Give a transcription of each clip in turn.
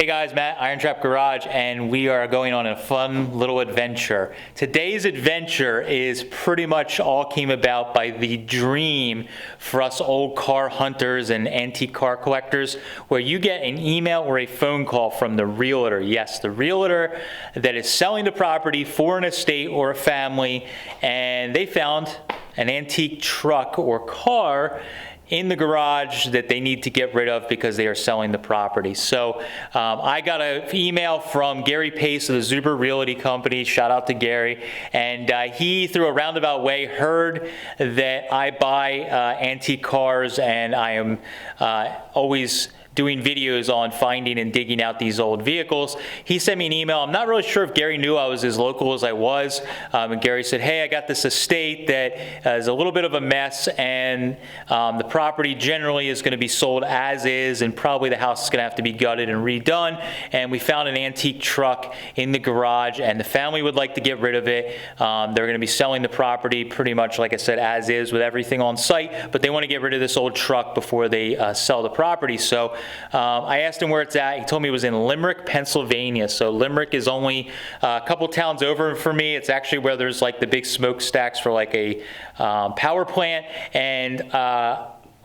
Hey guys, Matt, IronTrap Garage, and we are going on a fun little adventure. Today's adventure is pretty much all came about by the dream for us old car hunters and antique car collectors, where you get an email or a phone call from the realtor. Yes, the realtor that is selling the property for an estate or a family, and they found an antique truck or car in the garage that they need to get rid of because they are selling the property. So I got an email from Gary Pace of the Zuber Realty company, shout out to Gary, and he, through a roundabout way, heard that I buy antique cars, and I am always doing videos on finding and digging out these old vehicles. He sent me an email. I'm not really sure if Gary knew I was as local as I was. And Gary said, hey, I got this estate that is a little bit of a mess, and the property generally is going to be sold as is, and probably the house is going to have to be gutted and redone. And we found an antique truck in the garage, and the family would like to get rid of it. They're going to be selling the property pretty much, like I said, as is, with everything on site, but they want to get rid of this old truck before they sell the property. So I asked him where it's at. He told me it was in Limerick, Pennsylvania. So Limerick is only a couple towns over for me. It's actually where there's like the big smokestacks for like a power plant. And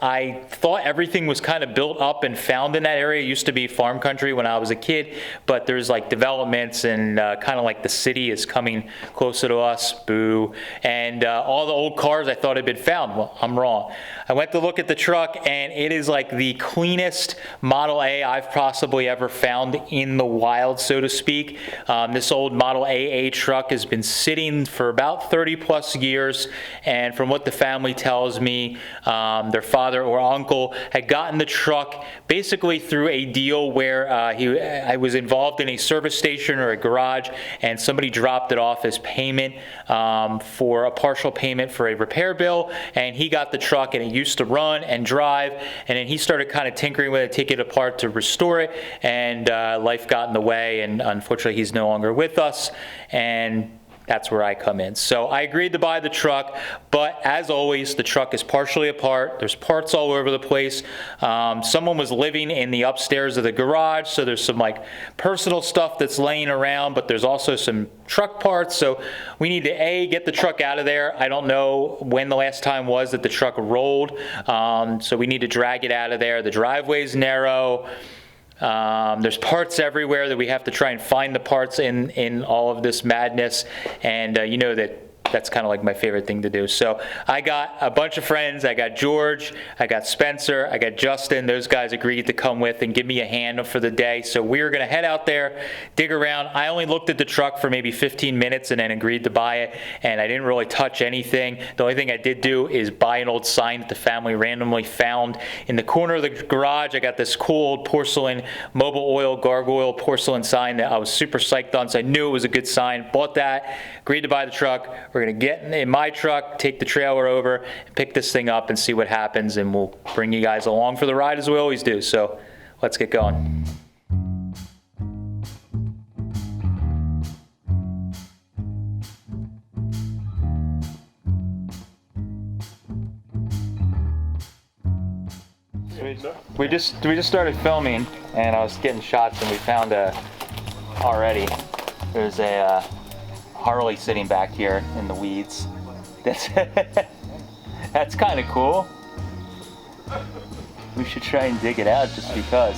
I thought everything was kind of built up and found in that area. It used to be farm country when I was a kid, but there's like developments, and kind of like the city is coming closer to us, boo. And all the old cars I thought had been found. Well, I'm wrong. I went to look at the truck, and it is like the cleanest Model A I've possibly ever found in the wild, so to speak. This old Model AA truck has been sitting for about 30 plus years, and from what the family tells me, their father or uncle had gotten the truck basically through a deal where I was involved in a service station or a garage, and somebody dropped it off as payment for a partial payment for a repair bill, and he got the truck, and it used to run and drive, and then he started kind of tinkering with it, taking it apart to restore it, and life got in the way, and unfortunately he's no longer with us, and that's where I come in. So I agreed to buy the truck, but as always, the truck is partially apart. There's parts all over the place. Someone was living in the upstairs of the garage, so there's some like personal stuff that's laying around, but there's also some truck parts. So we need to get the truck out of there. I don't know when the last time was that the truck rolled, so we need to drag it out of there. The driveway's narrow. There's parts everywhere that we have to try and find the parts in all of this madness, and you know that's kind of like my favorite thing to do. So I got a bunch of friends. I got George, I got Spencer, I got Justin. Those guys agreed to come with and give me a hand for the day. So we were going to head out there, dig around. I only looked at the truck for maybe 15 minutes and then agreed to buy it, and I didn't really touch anything. The only thing I did do is buy an old sign that the family randomly found in the corner of the garage. I got this cool old porcelain mobile oil gargoyle porcelain sign that I was super psyched on, so I knew it was a good sign. Bought that, agreed to buy the truck. We're going to get in my truck, take the trailer over, and pick this thing up and see what happens, and we'll bring you guys along for the ride as we always do. So let's get going. We just started filming, and I was getting shots, and we found already there's a Harley sitting back here in the weeds. That's kind of cool. We should try and dig it out just because.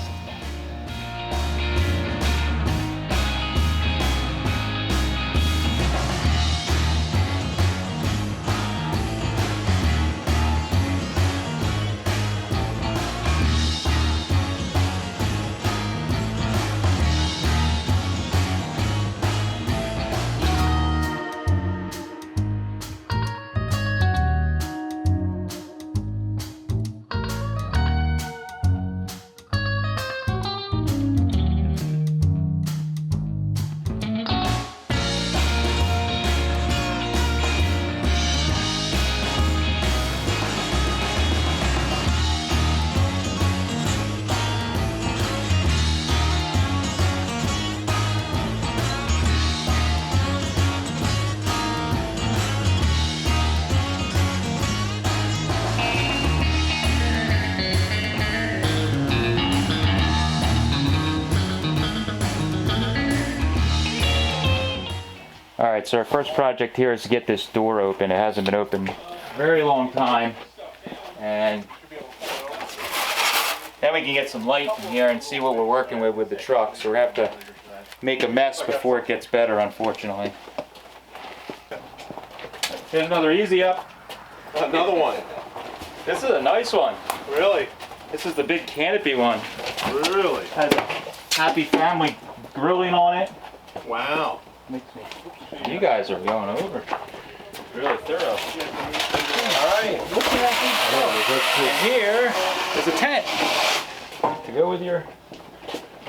All right, so our first project here is to get this door open. It hasn't been open a very long time. And then we can get some light in here and see what we're working with the truck. So we have to make a mess before it gets better, unfortunately. Get another easy up. Another one. This is a nice one. Really? This is the big canopy one. Really? Has a happy family grilling on it. Wow. You guys are going over. Really thorough. Alright, looking at these. And here is a tent. To go with your...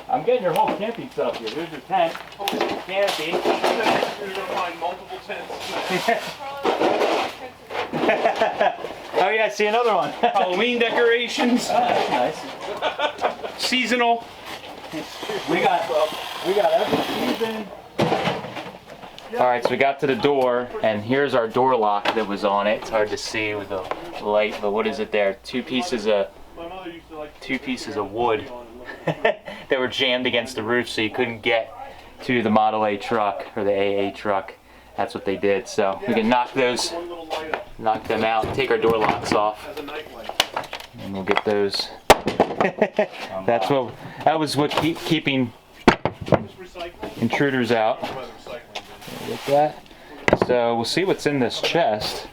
I'm getting your whole camping stuff here. There's your tent. Canopy. You're going to find multiple tents. Oh yeah, I see another one. Halloween decorations. Oh, that's nice. Seasonal. We got every season. Alright, so we got to the door, and here's our door lock that was on it. It's hard to see with the light, but what is it there? Two pieces of wood that were jammed against the roof so you couldn't get to the Model A truck, or the AA truck. That's what they did. So we can knock them out, take our door locks off, and we'll get those. That was what keeping intruders out. Get that. So we'll see what's in this chest.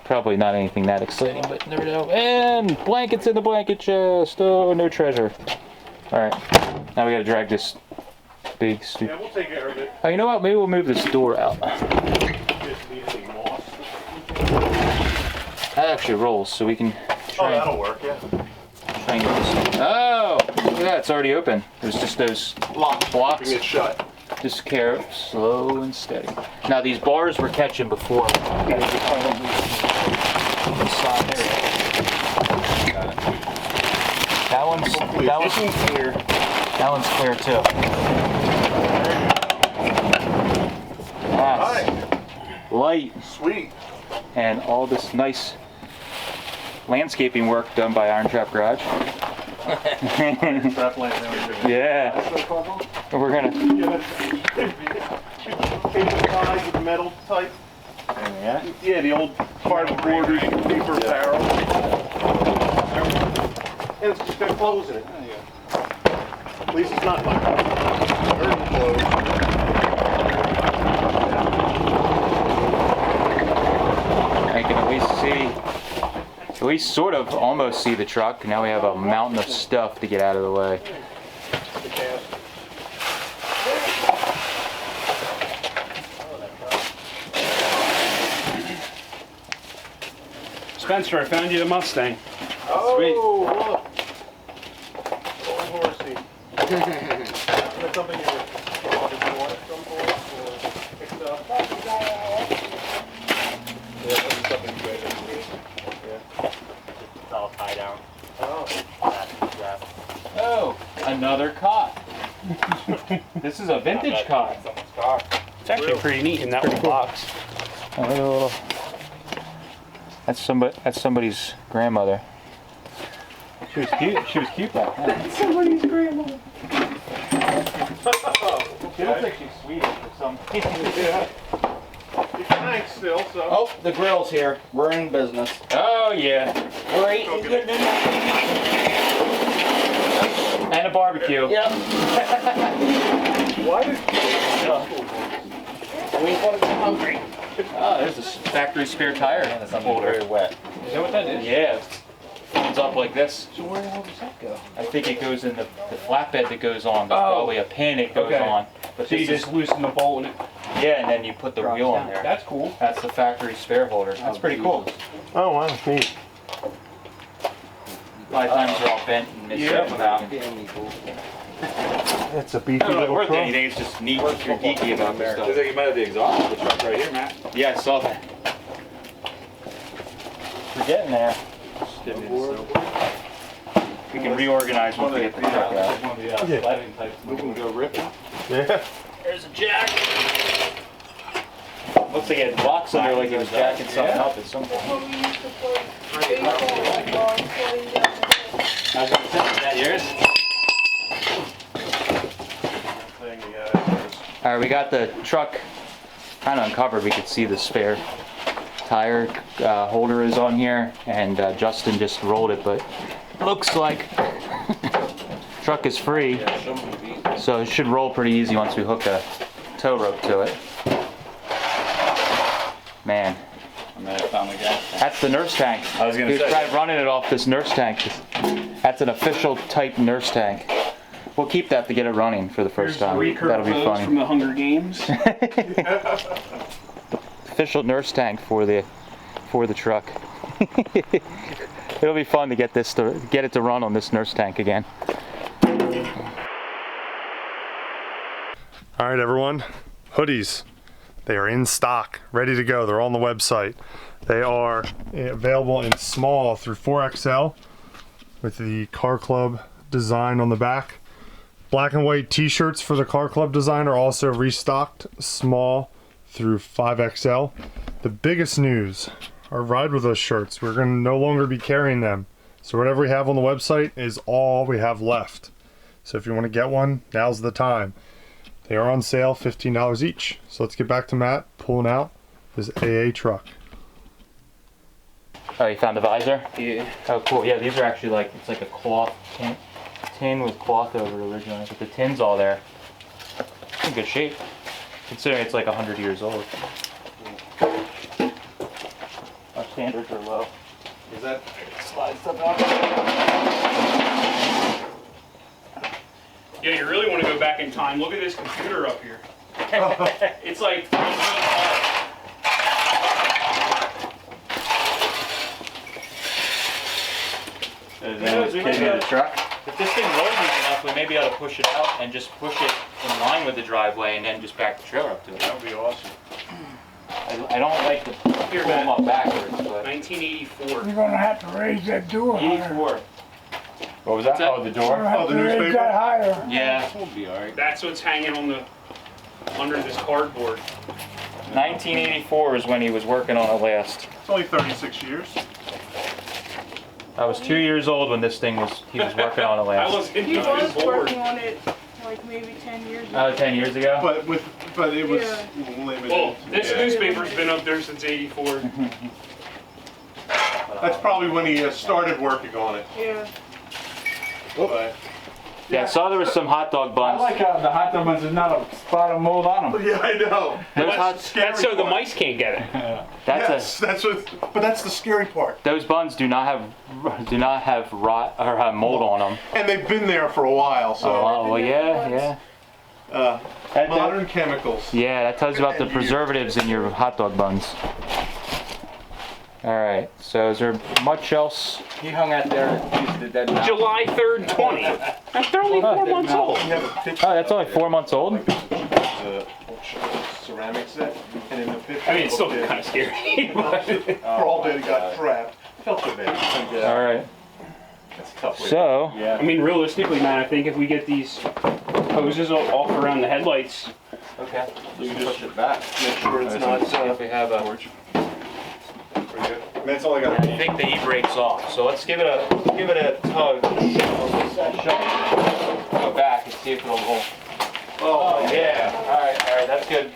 Probably not anything that exciting, but never know. And blankets in the blanket chest. Oh, no treasure. All right, now we gotta drag this big stupid. Yeah, we'll take care of it. Oh, you know what? Maybe we'll move this door out. That actually rolls, so we can try. Oh, that'll work. Yeah. Try and get this. Oh, yeah, it's already open. There's just those blocks. Keeping it shut. Just care, slow and steady. Now these bars we're catching before. That one's clear. That one's clear too. Yes. Light. Sweet. And all this nice landscaping work done by IronTrap Garage. Yeah. We're gonna. With the metal type. Yeah. Yeah, the old cardboard paper barrel. And it's just got clothes in it. At least it's not like curtain clothes. I can at least sort of almost see the truck. Now we have a mountain of stuff to get out of the way. Spencer, I found you the Mustang. Oh, Sweet. look. Old horsey. That's something you want some point or picked up. Yeah, that's something you guys have to do. Yeah. It's all tie down. Oh. Oh, another cot. This is a vintage cot. Someone's car. It's actually pretty neat in that little box. Oh, that's somebody's grandmother. She was cute. She was cute back then. Somebody's grandmother. She looks like she's Swedish or something. Yeah. It's nice still, so. Oh, the grill's here. We're in business. Oh yeah. We're eating good enough. And a barbecue. Yep. Why did We want to get hungry. Oh, there's a factory spare tire holder. Very wet. Is that what that is? Yeah. It's up like this. So where the hell does that go? I think it goes in the flatbed that goes on. There's probably a pin it goes Okay. on. But So you this just is, loosen the bolt and it yeah, and then you put the drops wheel on down. there. That's cool. That's the factory spare holder. That's pretty cool. Oh, wow, neat. A lot of times they're all bent and missing out. That's a beefy I don't know little worth truck. anything. It's just neat if you're geeky about this stuff. Looks like you might have the exhaust of the truck right here, Matt. Yeah, I saw that. We're getting there. We can reorganize once we get the truck out. We can go ripping. Yeah. There's a jack. Looks like it had blocks under like he was jacking something up at some point. How's it? Is that yours? Thing, yeah, All right, we got the truck kind of uncovered. We could see the spare tire holder is on here, and Justin just rolled it, but looks like truck is free, so it should roll pretty easy once we hook a tow rope to it. Man, I may have found the gas tank. that's the nurse tank. I was gonna We say. tried running it off this nurse tank. That's an official type nurse tank. We'll keep that to get it running for the first time. That'll be from funny. the Hunger Games. Official nurse tank for the truck. It'll be fun to get it to run on this nurse tank again. All right, everyone. Hoodies. They are in stock, ready to go. They're on the website. They are available in small through 4XL with the Car Club design on the back. Black and white t-shirts for the Car Club design are also restocked, small through 5XL. The biggest news are Ride With Us shirts. We're going to no longer be carrying them. So whatever we have on the website is all we have left. So if you want to get one, now's the time. They are on sale, $15 each. So let's get back to Matt pulling out his AA truck. Oh, you found the visor? Yeah. Oh, cool. Yeah, these are actually like, it's like a cloth tin with cloth over it originally, but the tin's all there. It's in good shape, considering it's like 100 years old. Our standards are low. Is that Slide stuff out. Yeah, you really want to go back in time. Look at this computer up here. It's like 3 feet high. The truck? If this thing rolls easy enough, we may be able to push it out and just push it in line with the driveway and then just back the trailer up to it. That would be awesome. I don't like to pull them up backwards, but 1984. You're gonna have to raise that door higher. 84. What was that? that? Oh, the You're door? gonna have Oh, the to raise newspaper? that higher. Yeah, We'll be alright. That's what's hanging on the under this cardboard. 1984 is when he was working on it last. It's only 36 years. I was 2 years old when he was working on it I last. was in He his was board. working on it like maybe 10 years ago. 10 years ago? But it was Yeah. limited. Well, this Yeah. newspaper's been up there since '84. That's probably when he started working on it. Yeah. But, Yeah, I saw there was some hot dog I buns. like how the hot dog buns is not a spot of mold on them. yeah, I know. Those hot, That's so the mice can't get it. Yes, but that's the scary part. those buns do not have rot or mold on them. And they've been there for a while, so Oh, well, yeah. modern chemicals. Yeah, that tells you about the preservatives in your hot dog buns. All right, so is there much else? He hung out there and used the dead mouse. July 3rd, 20. They're only 4 months old. We have a picture. Oh, that's only 4 months old? The ceramic set, and in the picture. I mean, it's still kind of scary. But Crawled in, got trapped. Felt so bad. All right, That's a tough way. so, Yeah. I mean, realistically, man, I think if we get these hoses off around the headlights, okay. You can just push it back. Make sure it's not. If we have a, That's all I got. I think the e-brake's off, so let's give it a tug. Go back and see if it'll roll. Oh yeah, all right, that's good,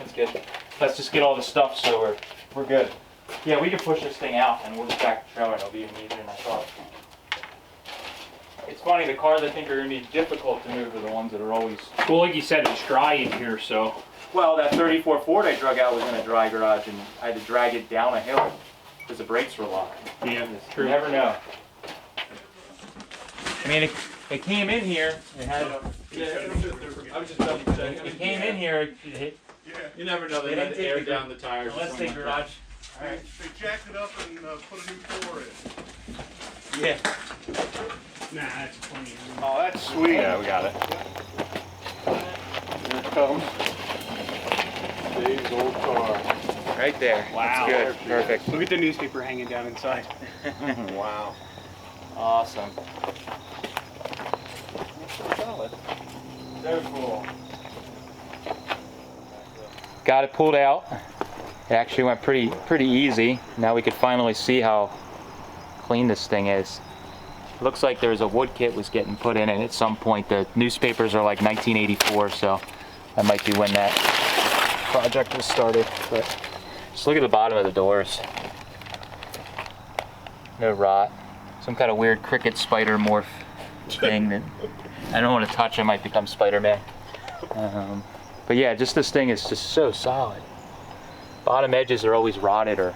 Let's just get all the stuff so we're good. Yeah, we can push this thing out and we'll just back the trailer and it'll be even easier than I thought. It's funny, the cars I think are gonna be difficult to move are the ones that are always. well, like you said, it's dry in here, so. Well, that 34 Ford I drug out was in a dry garage and I had to drag it down a hill because the brakes were locked. Yeah, You never know. I mean, it came in here, it had, I was just double checking. it came in here, You never know, They they didn't had to take air the- down the tires. or let's something take like garage. They jacked it up and put a new floor in. Yeah. nah, that's plenty. Oh, that's sweet. Yeah, we got it. Here it comes. Dave's old car. Right there. Wow. That's good. Perfect. Look at the newspaper hanging down inside. Wow. Awesome. Solid. So cool. Got it pulled out. It actually went pretty easy. Now we could finally see how clean this thing is. Looks like there's a wood kit was getting put in it at some point. The newspapers are like 1984, so That might be when that project was started. But just look at the bottom of the doors. No rot. Some kind of weird cricket spider morph thing that I don't want to touch. I might become Spider-Man. But yeah, just this thing is just so solid. Bottom edges are always rotted or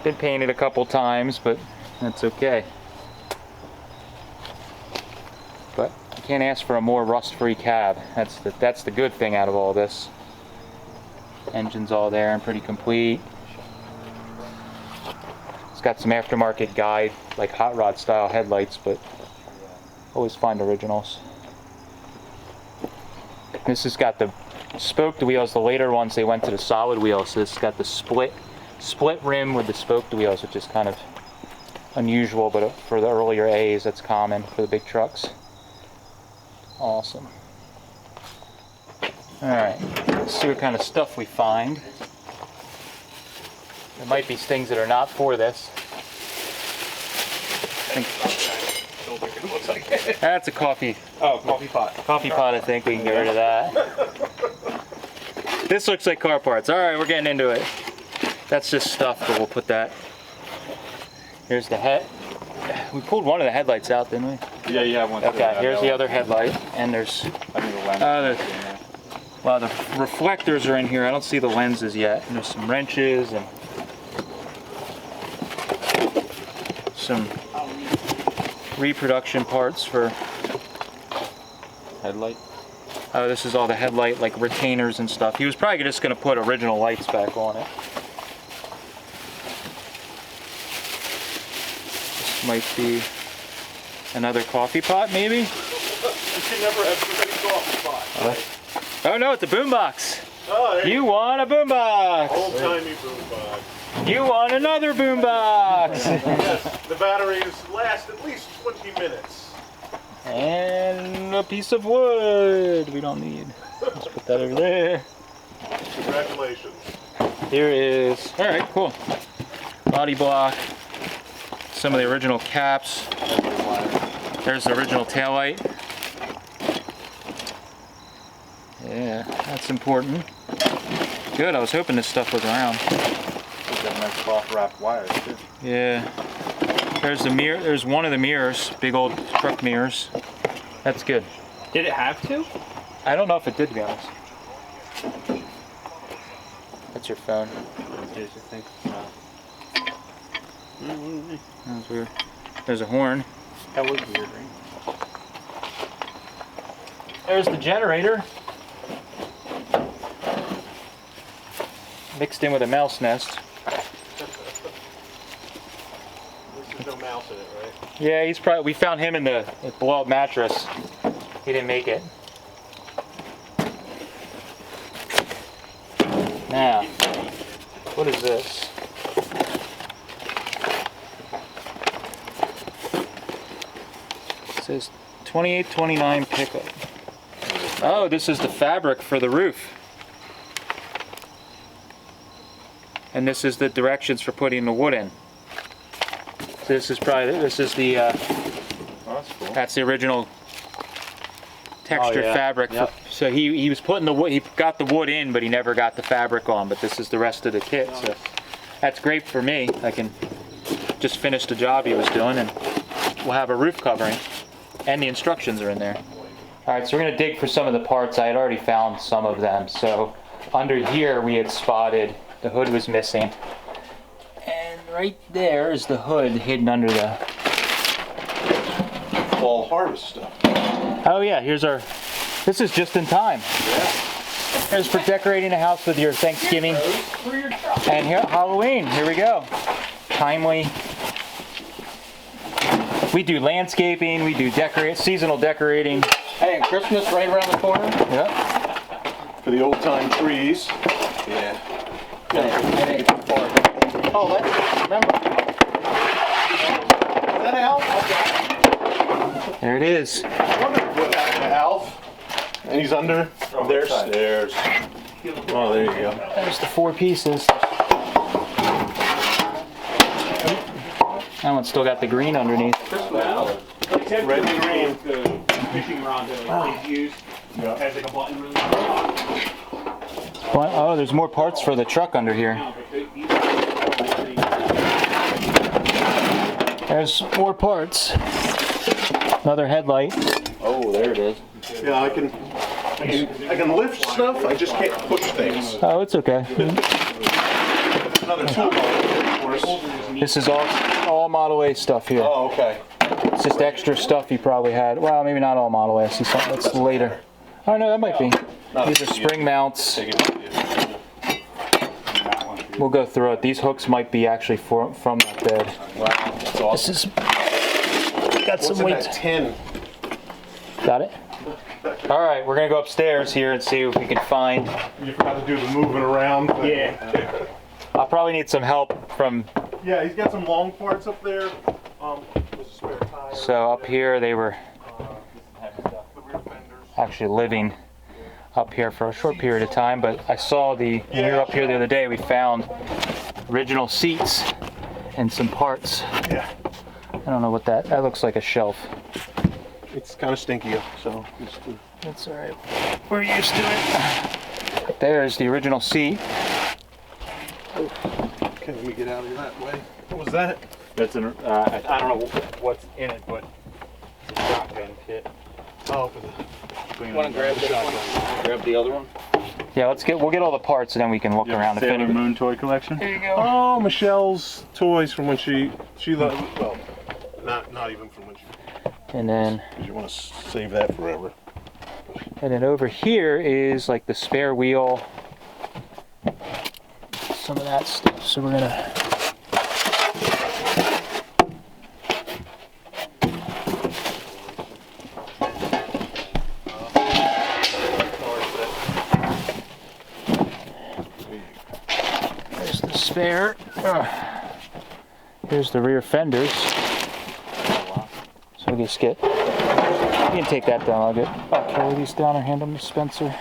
been painted a couple times, but that's okay. But you can't ask for a more rust-free cab. That's the good thing out of all this. Engine's all there and pretty complete. It's got some aftermarket guide, like hot rod style headlights, but always find originals. This has got the spoked wheels. The later ones, they went to the solid wheels. So this has got the split rim with the spoked wheels, which is kind of unusual, but for the earlier A's, that's common for the big trucks. Awesome. All right, let's see what kind of stuff we find. There might be things that are not for this. Don't think it looks like it. That's a coffee Coffee pot. pot. I think we can get rid of that. This looks like car parts. All right, we're getting into it. That's just stuff, but we'll put that. Here's the head. We pulled one of the headlights out, didn't we? Yeah, you have one. Okay, here's the other headlight, and there's well, the reflectors are in here. I don't see the lenses yet. And there's some wrenches and some reproduction parts for Headlight. oh, this is all the headlight, like retainers and stuff. He was probably just going to put original lights back on it. This might be another coffee pot, maybe? You can never have too many coffee pots. Oh no, it's a boombox. Oh, there You want a boombox? old-timey boombox. You want another boombox? Yes, the batteries last at least 20 minutes. And a piece of wood we don't need. Let's put that over there. Congratulations. Here is, all right, cool. Body block. Some of the original caps. There's the original taillight. Yeah, that's important. Good, I was hoping this stuff was around. Got nice cloth wrapped wires too. Yeah. There's the mirror, there's one of the mirrors, big old truck mirrors. That's good. Did it have to? I don't know if it did, to be honest. That's your phone. That's weird. There's a horn. That was weird, right? There's the generator. Mixed in with a mouse nest. There's no mouse in it, right? Yeah, he's probably, we found him in the blow-up mattress. He didn't make it. Now, what is this? It says 2829 pickup. Oh, this is the fabric for the roof. And this is the directions for putting the wood in. This is probably, this is the, Oh, that's cool. that's the original textured yeah. fabric. Yep. So he was putting the wood, he got the wood in, but he never got the fabric on. But this is the rest of the kit. So that's great for me. I can just finish the job he was doing, and we'll have a roof covering. And the instructions are in there. All right, so we're gonna dig for some of the parts. I had already found some of them. So under here we had spotted the hood was missing. And right there is the hood hidden under the... Fall harvest stuff. Oh yeah, here's our... This is just in time. Yeah. Here's for decorating a house with your Thanksgiving. And here, Halloween, here we go. Timely. We do landscaping, we do seasonal decorating. Hey, and Christmas right around the corner. Yep. For the old-time trees. Yeah. Oh, let's remember. Is that Al? There it is. I wonder what happened to Alf. And he's under their stairs. Oh, there you go. There's the 4 pieces. That one's still got the green underneath. Red and green. The fishing rod that kids use. Has like a button. Oh, there's more parts for the truck under here. There's more parts. Another headlight. Oh, there it is. Yeah, I can lift stuff, I just can't push things. Oh, it's okay. Another toolbar, of course. This is all Model A stuff here. Oh, okay. It's just extra stuff you probably had. Well, maybe not all Model A. I see something that's later. Oh, no, that might be. These are spring mounts. We'll go through it. These hooks might be actually from that bed. Wow, that's awesome. This is got some What's in weight. that tin? Got it? All right, we're gonna go upstairs here and see if we can find. You forgot to do the moving around thing. Yeah. I'll probably need some help from. Yeah, he's got some long parts up there. There's a spare tire. So up here they were The rear fenders. actually living up here for a short period of time, but I saw when we were up here the other day, we found original seats and some parts. Yeah. I don't know what that looks like. A shelf. It's kind of stinky, so That's all right. We're used to it. There's the original seat. okay, let me get out of that way. What was that? That's an, I don't know what's in it, but it's a shotgun kit. Oh, for the You want to grab this one? Grab the other one? Yeah, we'll get all the parts and then we can look around. If Sailor any- Moon toy collection? There you go. Oh, Michelle's toys from when she loved, well, not even from when she, And then because you want to save that forever. over here is like the spare wheel. Some of that stuff. So we're gonna. There's the spare. Here's the rear fenders. So we just get. You can take that down. I'll carry these down or hand them to Spencer.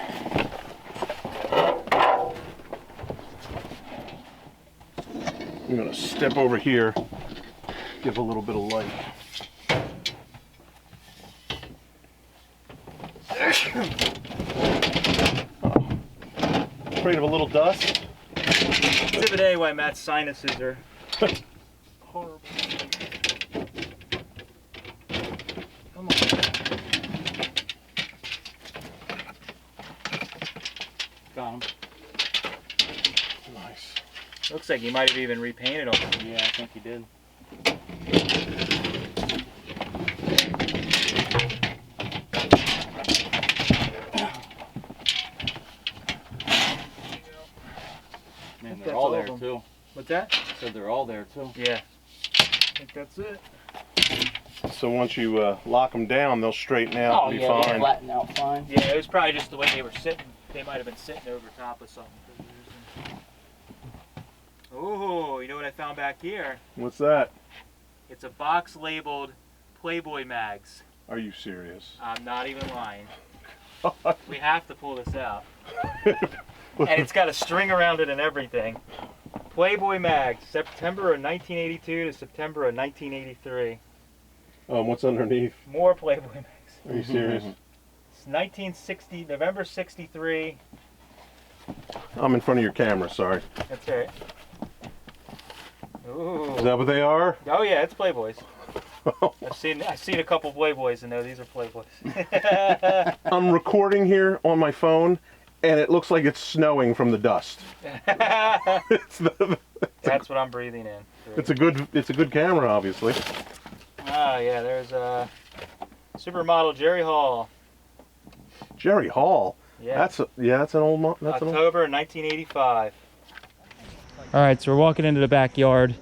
I'm gonna step over here, give a little bit of light. Afraid of a little dust? Exhibit A, why Matt's sinuses are horrible. Come on. Got him. Nice. Looks like he might have even repainted them. Yeah, I think he did. Man, that's they're all all there of them. too. What's that? Said they're all there too. Yeah. I think that's it. So once you lock them down, they'll straighten out and be fine. flatten out fine. Yeah, it was probably just the way they were sitting. They might have been sitting over top of something. Oh, you know what I found back here? What's that? It's a box labeled Playboy mags. Are you serious? I'm not even lying. We have to pull this out. And it's got a string around it and everything. Playboy mags, September of 1982 to September of 1983. What's underneath? More Playboy mags. Are you serious? It's 1960, November 63. I'm in front of your camera, sorry. That's right. Ooh. Is that what they are? Oh yeah, it's Playboys. I've seen a couple Playboys in there. These are Playboys. I'm recording here on my phone, and it looks like it's snowing from the dust. That's what I'm breathing in. It's a good camera, obviously. Ah, yeah. There's supermodel Jerry Hall. Jerry Hall. Yeah. That's an old. That's an old. October 1985. All right, so we're walking into the backyard.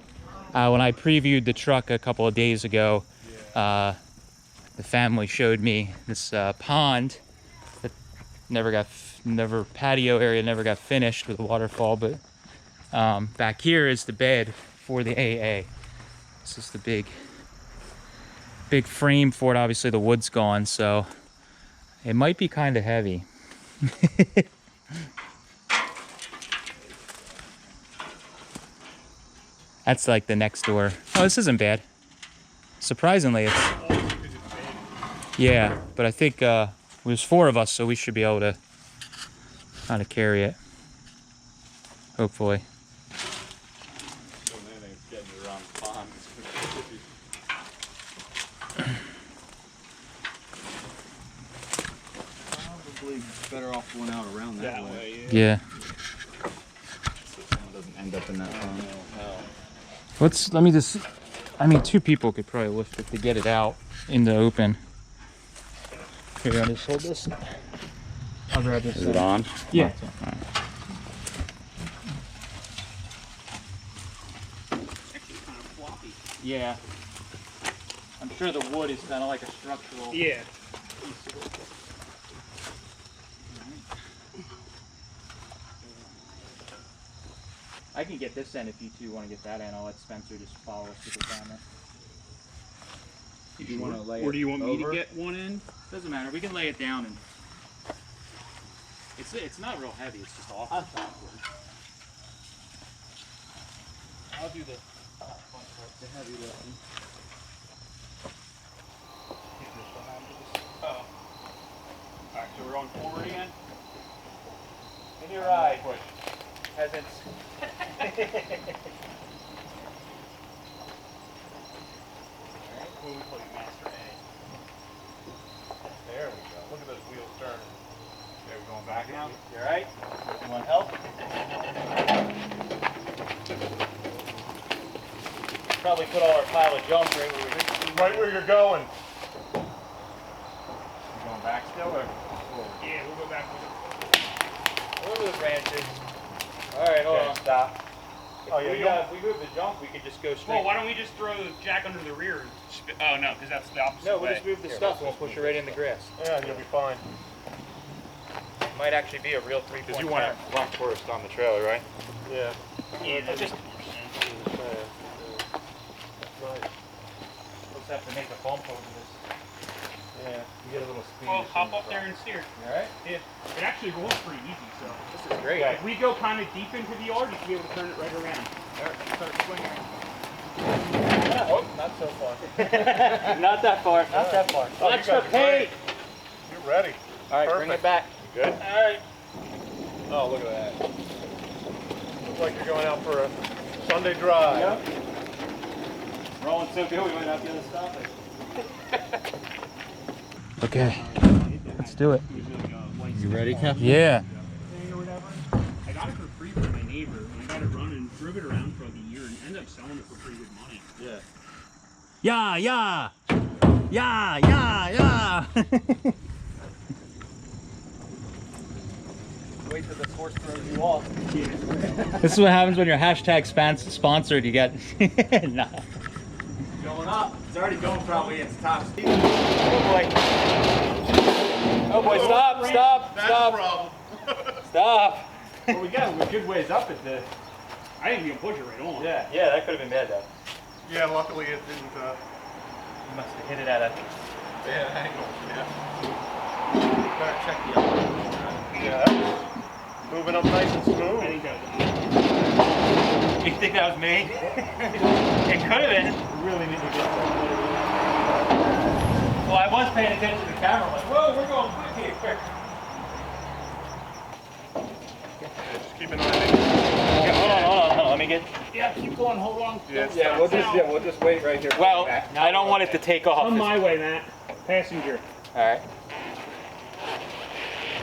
When I previewed the truck a couple of days ago, the family showed me this pond that never patio area never got finished with a waterfall. But back here is the bed for the AA. This is the big frame for it. Obviously, the wood's gone, so it might be kind of heavy. That's like the next door. Oh, this isn't bad. Surprisingly, it's... Yeah, but I think there's 4 of us, so we should be able to kind of carry it. Hopefully. Probably better off going out around that way. Yeah. So someone doesn't end up in that pond. Let me just... I mean, 2 people could probably lift it to get it out in the open. Here, I'll just hold this. I'll grab this. Is it on? Yeah. Yeah. I'm sure the wood is kind of like a structural. Yeah. I can get this end if you 2 want to get that end. I'll let Spencer just follow us to the camera. You want to lay Or it do you want me to over? get one in? Doesn't matter. We can lay it down and. It's not real heavy. It's just awkward. I'll do the heavy lifting. Oh. Alright, so we're on forward again? In your ride, peasants. When we play Master A. There we go. Look at those wheels turning. There, we're going back now? You alright? You want help? Probably put all our pile of junk right where we Right where you're going. You going back still, or? Yeah, we'll go back with Over the branches. Alright, hold on. Stop. Oh, yeah, If we move the junk, we could just go straight. Well, why don't we just throw the jack under the rear and oh, no, because that's the opposite No, way. we'll just move the stuff and we'll push it right in the grass. Yeah, and you'll be fine. Might actually be a real 3-point Because you want to bump first on the trailer, right? Yeah. Yeah, Let's just Nice. let's have to make a bump over this. Yeah. You get a little speed. well, hop up there and steer. Alright? Yeah. It actually rolls pretty easy, so. This is great. If we go kind of deep into the yard, you should be able to turn it right around. Start swinging. Oh, not so far. Not that far. Not that far. Oh, you Extra guys are paid. great. You're ready. Alright, bring it back. Good? Alright. Oh, look at that. Looks like you're going out for a Sunday drive. Rolling so good we might not be able to stop it. Okay, let's do it. You ready, Captain? Yeah. Or whatever. I got it for free from my neighbor, and I got it running, drove it around for like a year, and ended up selling it for pretty good money. Yeah. Yeah, yeah. Yeah. Wait till this horse throws you off. This is what happens when you're hashtag sponsored. You get nah. Going up. It's already going probably its top speed. Oh boy. Oh boy, stop. That's the problem. Stop. Well, we got a good ways up at the. I didn't even push it right on. Yeah, that could have been bad though. Yeah, luckily it didn't. You must have hit it at a. Bad angle. Yeah. Better check the other. Yeah. That was moving up nice and I smooth. think that was. You think that was me? It could have been. Really need to get that. Well, I was paying attention to the camera. Like, whoa, we're going quick here. Just keep an eye on it. Okay, hold on. Let me get. Yeah, keep going, hold on. Yeah, We'll just wait right here. Well, I don't want it to take off. Come my way, Matt. Passenger. All right.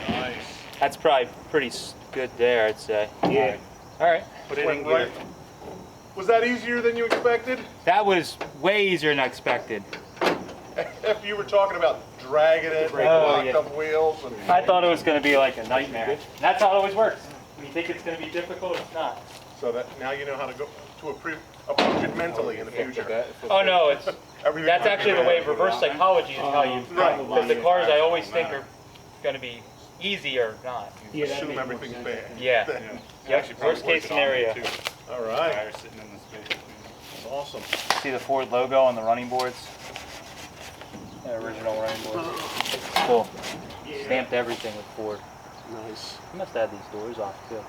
Nice. That's probably pretty good there, I'd say. Yeah. All right. Put it in right. Was that easier than you expected? That was way easier than I expected. After you were talking about dragging it, Oh, locked yeah. up wheels, and I thought it was going to be like a nightmare. That's how it always works. When you think it's going to be difficult, it's not. so that now you know how to go to approach it mentally in the future. Oh no, it's Everything that's might actually be the way bad. reverse psychology is how you. Right. Because the cars I always think are going to be easy or not. Yeah, that Assume makes more everything's sense. bad. Yeah. Yep. Worst case scenario. All right. Tires sitting in the space. That's awesome. See the Ford logo on the running boards? The original running boards. Cool. Stamped everything with Ford. Nice. You must have these doors off too.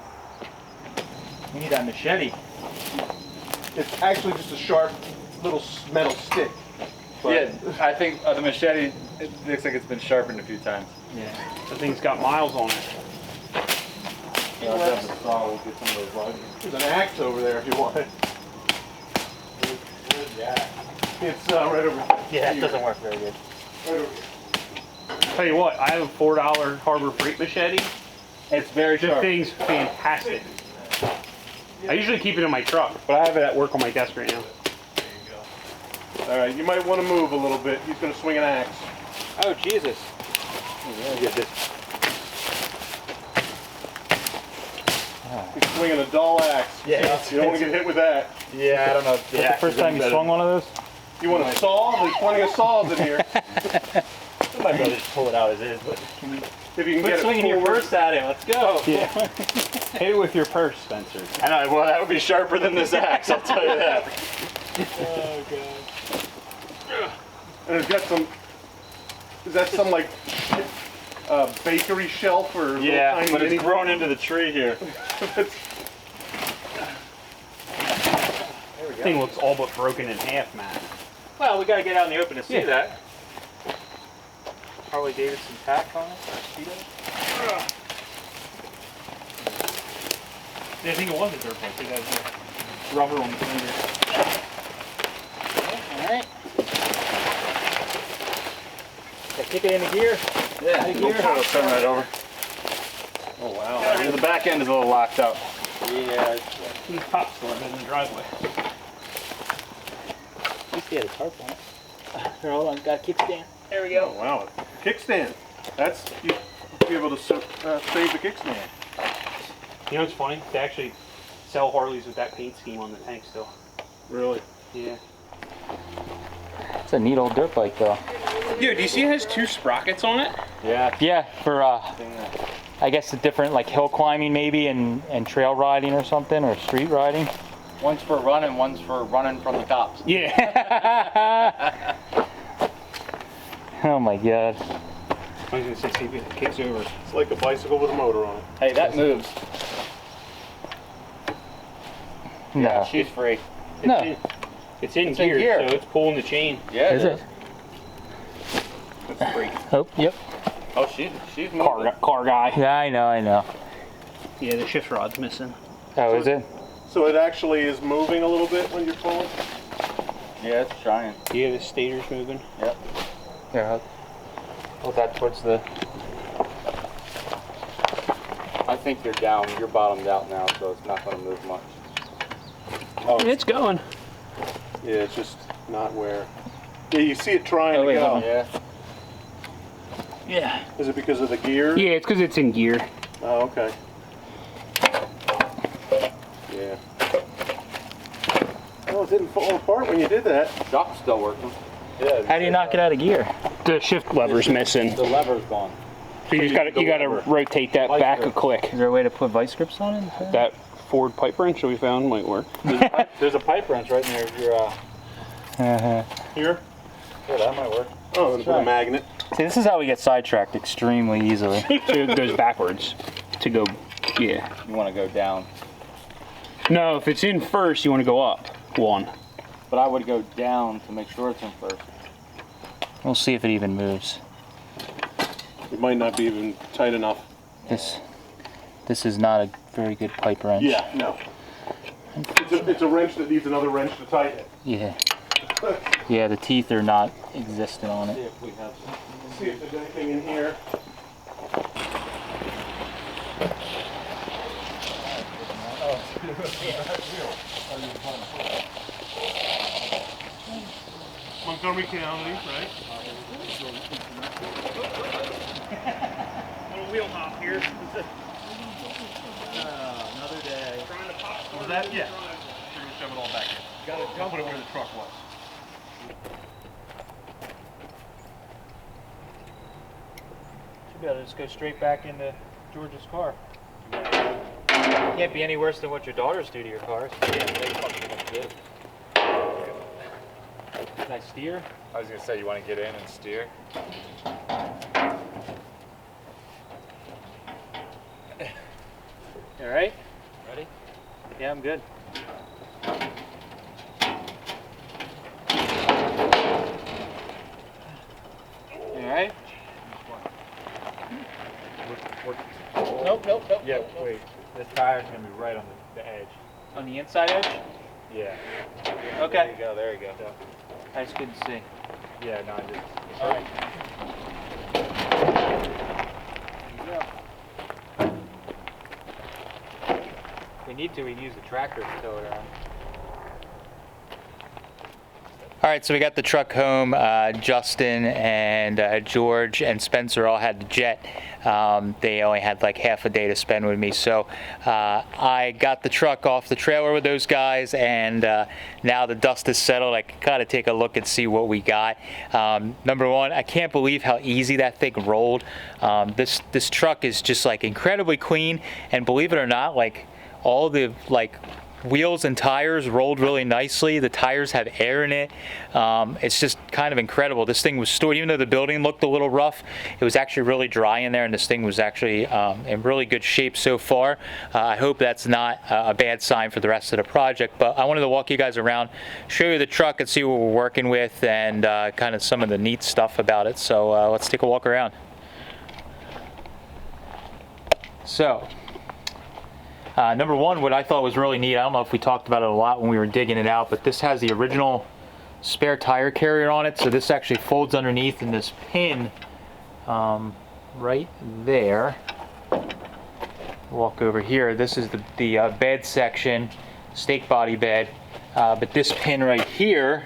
We need that machete. It's actually just a sharp little metal stick. But Yeah, I think the machete, it looks like it's been sharpened a few times. Yeah. The thing's got miles on it. Yeah, I'll grab the saw, we'll get some of those lugs. there's an axe over there if you want it. Where's the axe? It's right over Yeah, that doesn't work very good. right over here. Tell you what, I have a $4 Harbor Freight machete. It's very The sharp. thing's fantastic. I usually keep it in my truck, but I have it at work on my desk right now. All right, you might want to move a little bit. He's going to swing an axe. Oh, Jesus. Get this. He's swinging a dull axe. Yeah. You don't want to get hit with that. Yeah, I don't know. If the axe First is time you better. swung one of those? You want a saw? There's plenty of saws in here. My brother just pull it out as is, but If you can quit get swinging it your forward. purse at him. Let's go. Yeah. Hit it with your purse, Spencer. I know, well, that would be sharper than this axe, I'll tell you that. Oh god. And it's got some. Is that some like bakery shelf or little Yeah, tiny but it's mini- grown into the tree here. This thing looks all but broken in half, man. Well, we gotta get out in the open to see Yeah. that. Harley Davidson tack on it. Speedo. Yeah, I think it was a dirt bike. It has rubber on the fender. All right. Kick it into gear. Yeah, we'll turn right over. Oh wow. Yeah, the back end is a little locked up. Yeah. These pop storm in the driveway. At least he had a tarp on it. Here, hold on. Got a kickstand. There we go. Oh wow. Kickstand. That's you'd be able to save the kickstand. You know what's funny? They actually sell Harleys with that paint scheme on the tank still. Really. Yeah. It's a neat old dirt bike, though. Yo, do you see it has 2 sprockets on it? Yeah. Yeah, for I guess the different like hill climbing maybe and trail riding or something or street riding. One's for running, one's for running from the cops. Yeah. Oh my god. I was gonna say, see if it kicks over. It's like a bicycle with a motor on it. Hey, that moves. No. She's free. No. It's in in gear, gear. so it's pulling the chain. Yeah, Is it? That's great. Oh, yep. Oh, she's moving. Car guy. Yeah, I know. Yeah, the shift rod's missing. Oh, is it? So it actually is moving a little bit when you're pulling. Yeah, it's trying. Yeah, the stator's moving. Yep. Here, hold that towards the. I think you're down. You're bottomed out now, so it's not going to move much. Oh, It's going. yeah, it's just not where. Yeah, you see it trying to wait, go. hold Yeah. Yeah. Is it because of the gear? Yeah, it's because it's in gear. Oh, okay. Yeah. Oh, it didn't fall apart when you did that. Shock's still working. Yeah. How do you knock it out of gear? The shift lever's missing. The lever's gone. So you just gotta rotate that Vice back grip. a click. Is there a way to put vice grips on it? That Ford pipe wrench that we found might work. There's a pipe wrench right near your. Here? Yeah, that might work. Oh, and put a magnet. See, this is how we get sidetracked extremely easily. So it goes backwards to go. Yeah. You want to go down, No, if it's in first, you want to go up 1. but I would go down to make sure it's in first. We'll see if it even moves. It might not be even tight enough. This is not a very good pipe wrench. Yeah, no. It's a wrench that needs another wrench to tighten it. Yeah. Yeah, the teeth are not existent on See it. if we have some. See if there's anything in here. Montgomery County, right? Little wheel hop here. Another day. Trying to pop Was that? Yeah. We're gonna shove it all back in. Gotta put it where the truck was. Should be able to just go straight back into George's car. Can't be any worse than what your daughters do to your cars. Yeah, they fucking look good. Can I steer? I was gonna say, you want to get in and steer? All right? Ready? Yeah, I'm good. Yeah, wait. This tire's gonna be right on the edge. On the inside edge? Yeah. Okay. There you go. That's good to see. Yeah, no, just. All right. We need to, we can use the tractor to tow it around. All right, so we got the truck home. Justin and George and Spencer all had the jet. They only had like half a day to spend with me. So I got the truck off the trailer with those guys, and now the dust is settled. I can kind of take a look and see what we got. Number one, I can't believe how easy that thing rolled. This truck is just like incredibly clean, and believe it or not, like all the wheels and tires rolled really nicely. The tires have air in it. It's just kind of incredible. This thing was stored, even though the building looked a little rough, it was actually really dry in there, and this thing was actually in really good shape so far. I hope that's not a bad sign for the rest of the project, but I wanted to walk you guys around, show you the truck and see what we're working with, and kind of some of the neat stuff about it. So let's take a walk around. So, number one, what I thought was really neat, I don't know if we talked about it a lot when we were digging it out, but this has the original spare tire carrier on it. So this actually folds underneath, and this pin right there, walk over here, this is the bed section, stake body bed, but this pin right here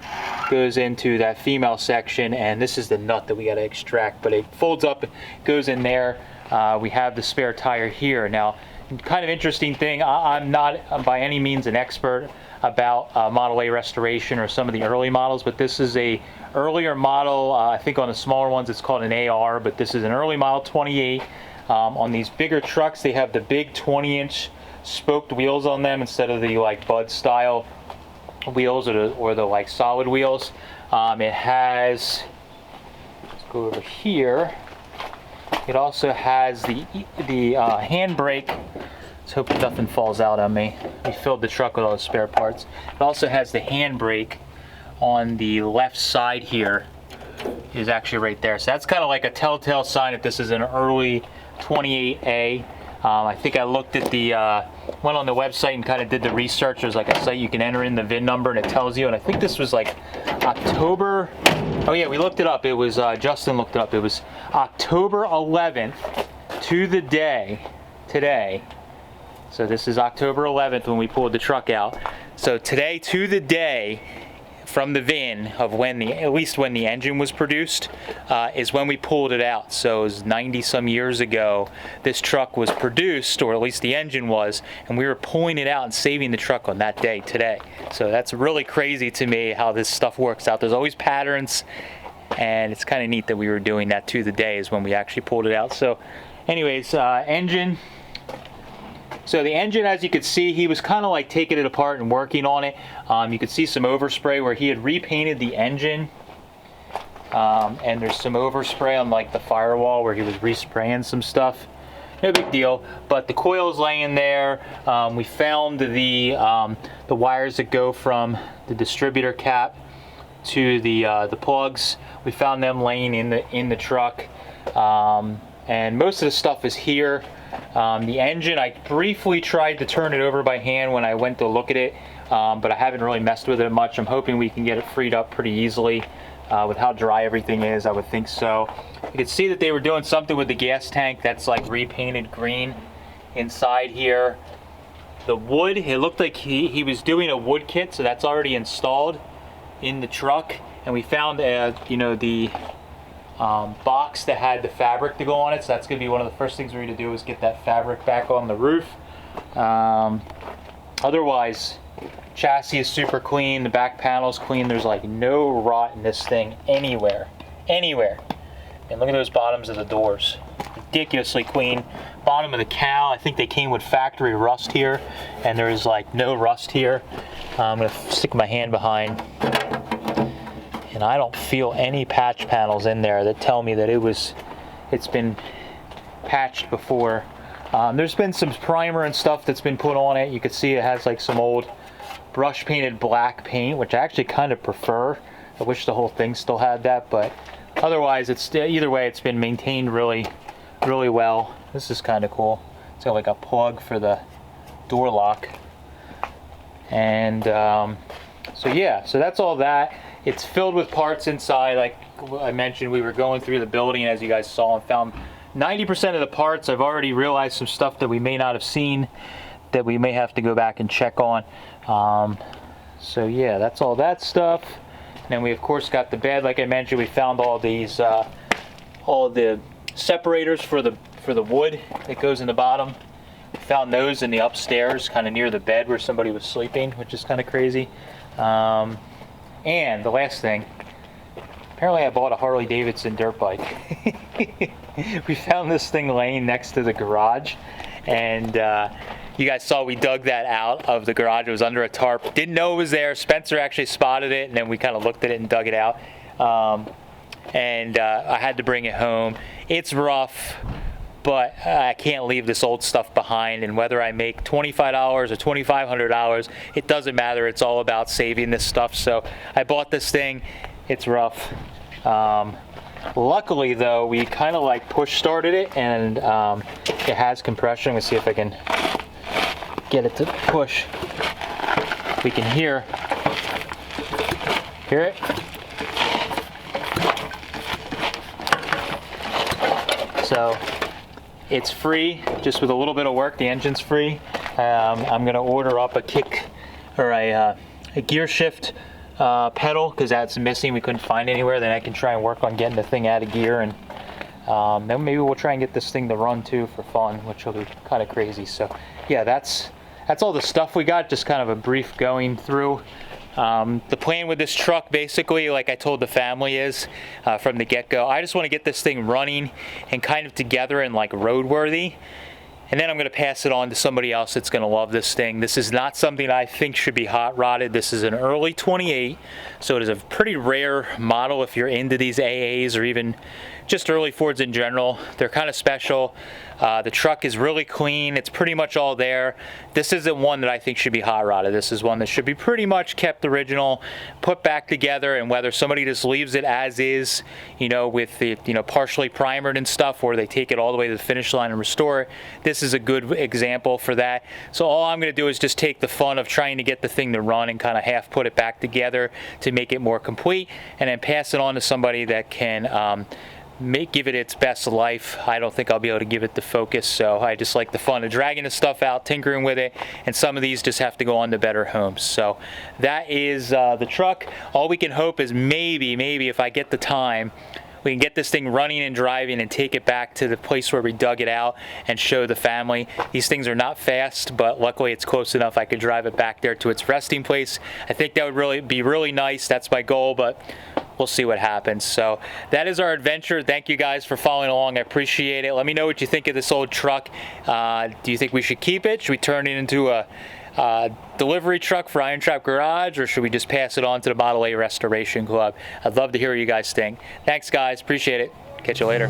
goes into that female section, and this is the nut that we got to extract, but it folds up, goes in there. We have the spare tire here. Now, kind of interesting thing, I'm not by any means an expert about Model A restoration or some of the early models, but this is a earlier model. I think on the smaller ones it's called an AR, but this is an early model 28. On these bigger trucks, they have the big 20-inch spoked wheels on them instead of the like Bud style wheels or the like solid wheels. It has, let's go over here. It also has the handbrake. Let's hope nothing falls out on me. We filled the truck with all the spare parts. It also has the handbrake on the left side here. Is actually right there. So that's kind of like a telltale sign that this is an early 28A. I think I looked at went on the website and kind of did the research. There's like a site you can enter in the VIN number and it tells you. And I think this was like October. Oh yeah, we looked it up. It was Justin looked it up. It was October 11th to the day today. So this is October 11th when we pulled the truck out. So today to the day from the VIN of at least when the engine was produced, is when we pulled it out. So it was 90 some years ago this truck was produced, or at least the engine was, and we were pulling it out and saving the truck on that day today. So that's really crazy to me how this stuff works out. There's always patterns, and it's kind of neat that we were doing that to the day is when we actually pulled it out. So anyways, engine. So the engine, as you could see, he was kind of like taking it apart and working on it. You could see some overspray where he had repainted the engine. And there's some overspray on like the firewall where he was respraying some stuff. No big deal, but the coil's laying there. We found the wires that go from the distributor cap to the plugs. We found them laying in the truck. And most of the stuff is here. The engine, I briefly tried to turn it over by hand when I went to look at it, but I haven't really messed with it much. I'm hoping we can get it freed up pretty easily with how dry everything is. I would think so. You can see that they were doing something with the gas tank that's like repainted green inside here. The wood, it looked like he was doing a wood kit, so that's already installed in the truck. And we found the box that had the fabric to go on it, so that's going to be one of the first things we're going to do is get that fabric back on the roof. Otherwise, chassis is super clean, the back panel's clean, there's like no rot in this thing anywhere. And look at those bottoms of the doors, ridiculously clean. Bottom of the cowl, I think they came with factory rust here, and there's like no rust here. I'm going to stick my hand behind, and I don't feel any patch panels in there that tell me that it's been patched before. There's been some primer and stuff that's been put on it. You can see it has like some old brush painted black paint, which I actually kind of prefer. I wish the whole thing still had that, but otherwise, either way, it's been maintained really well. This is kind of cool. It's got like a plug for the door lock. And so yeah, so that's all that. It's filled with parts inside. Like I mentioned, we were going through the building, as you guys saw, and found 90% of the parts. I've already realized some stuff that we may not have seen that we may have to go back and check on. So yeah, that's all that stuff. And then we of course got the bed. Like I mentioned, we found all these, all the separators for the wood that goes in the bottom. We found those in the upstairs, kind of near the bed where somebody was sleeping, which is kind of crazy. And the last thing, apparently I bought a Harley Davidson dirt bike. We found this thing laying next to the garage, and you guys saw we dug that out of the garage. It was under a tarp. Didn't know it was there. Spencer actually spotted it, and then we kind of looked at it and dug it out. And I had to bring it home. It's rough, but I can't leave this old stuff behind, and whether I make $25 or $2,500, it doesn't matter. It's all about saving this stuff. So I bought this thing. It's rough. Luckily though, we kind of like push started it, and it has compression. Let's see if I can get it to push. We can hear it? So it's free, just with a little bit of work. The engine's free. I'm gonna order up a kick or a gear shift pedal, because that's missing. We couldn't find anywhere. Then I can try and work on getting the thing out of gear, and then maybe we'll try and get this thing to run too for fun, which will be kind of crazy. So yeah, that's all the stuff we got. Just kind of a brief going through. The plan with this truck, basically, like I told the family, is from the get-go, I just want to get this thing running and kind of together and like roadworthy. And then I'm going to pass it on to somebody else that's going to love this thing. This is not something I think should be hot rodded. This is an early 28, so it is a pretty rare model if you're into these AAs or even just early Fords in general. They're kind of special. The truck is really clean. It's pretty much all there. This isn't one that I think should be hot rodded. This is one that should be pretty much kept original, put back together, and whether somebody just leaves it as is, you know, with the, you know, partially primered and stuff, or they take it all the way to the finish line and restore it, this is a good example for that. So all I'm going to do is just take the fun of trying to get the thing to run and kind of half put it back together to make it more complete, and then pass it on to somebody that can give it its best life. I don't think I'll be able to give it the focus, so I just like the fun of dragging the stuff out, tinkering with it, and some of these just have to go on to better homes. So that is the truck. All we can hope is maybe if I get the time, we can get this thing running and driving and take it back to the place where we dug it out and show the family. These things are not fast, but luckily it's close enough I could drive it back there to its resting place. I think that would be really nice. That's my goal, but we'll see what happens. So that is our adventure. Thank you guys for following along. I appreciate it. Let me know what you think of this old truck. Do you think we should keep it? Should we turn it into a delivery truck for IronTrap Garage, or should we just pass it on to the Model A Restoration Club? I'd love to hear what you guys think. Thanks guys, appreciate it. Catch you later.